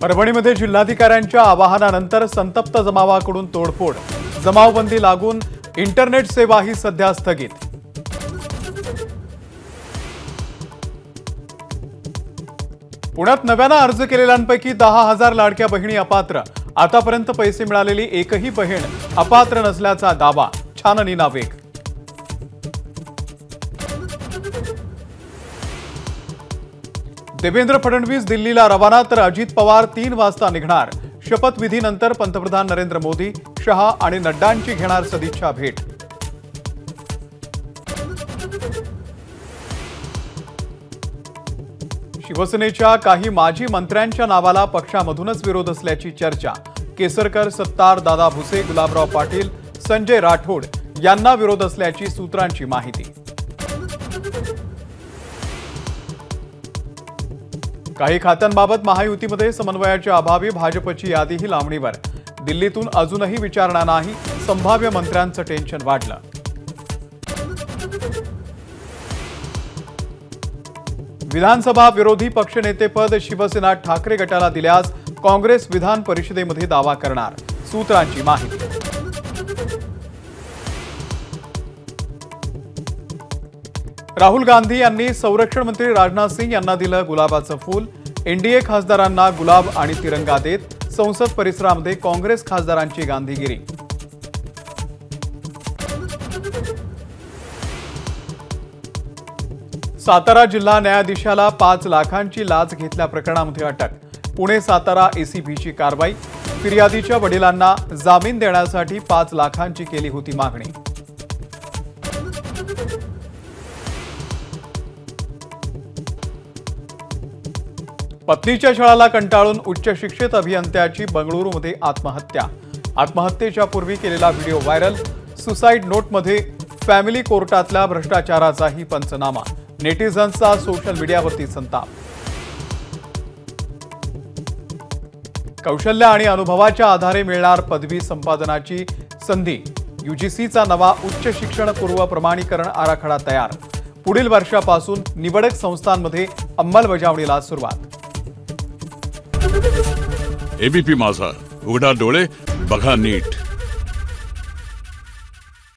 परभणीमध्ये जिल्हाधिकाऱ्यांच्या आवाहनानंतर संतप्त जमावाकडून तोडफोड, जमावबंदी लागून इंटरनेट सेवाही सध्या स्थगित। पुण्यात नव्यानं अर्ज केलेल्यांपैकी 10,000 लाडक्या बहिणी अपात्र, आतापर्यंत पैसे मिळालेली एकही बहीण अपात्र नसल्याचा दावा, छाननीना वेग। देवेंद्र फडणवीस दिल्लीला रवाना तर अजित पवार 3 वाजता निघणार। शपथविधीनंतर पंतप्रधान नरेंद्र मोदी, शहा आणि नड्डांची घेणार सदिच्छा भेट। शिवसेनेच्या काही माजी मंत्र्यांच्या नावाला पक्षामधूनच विरोध असल्याची चर्चा। केसरकर, सत्तार, दादा भुसे, गुलाबराव पाटील, संजय राठोड यांना विरोध असल्याची सूत्रांची माहिती। काही खात्यांबाबत महायुतीमध्ये समन्वयाच्या अभावी भाजपची यादीही लांबणीवर। दिल्लीतून अजूनही विचारणा नाही, संभाव्य मंत्र्यांचं टेन्शन वाढलं। विधानसभा विरोधी पक्षनेतेपद शिवसेना ठाकरे गटाला दिल्यास काँग्रेस विधान परिषदेमध्ये दावा करणार, सूत्रांची माहिती। राहुल गांधी यांनी संरक्षण मंत्री राजनाथ सिंह यांना दिलं गुलाबाचं फूल। एनडीए खासदारांना गुलाब आणि तिरंगा देत संसद परिसरामध्ये काँग्रेस खासदारांची गांधीगिरी। सातारा जिल्हा न्यायाधीशाला 5 लाखांची लाच घेतल्या प्रकरणामध्ये अटक। पुणे सातारा एसीबीची कारवाई। फिर्यादीच्या वडिलांना जामीन देण्यासाठी 5 लाखांची केली होती मागणी। पत्नीच्या छळाला कंटाळून उच्च शिक्षित अभियंत्याची बंगळुरूमध्ये आत्महत्या। आत्महत्येच्या पूर्वी केलेला व्हिडिओ व्हायरल। सुसाईड नोटमध्ये फॅमिली कोर्टातल्या भ्रष्टाचाराचाही पंचनामा। नेटिझन्सचा सोशल मीडियावरती संताप। कौशल्य आणि अनुभवाच्या आधारे मिळणार पदवी संपादनाची संधी। यूजीसीचा नवा उच्च शिक्षण पूर्व प्रमाणीकरण आराखडा तयार। पुढील वर्षापासून निवडक संस्थांमध्ये अंमलबजावणीला सुरुवात। एबीपी माझा, उघडा डोळे बघा नीट।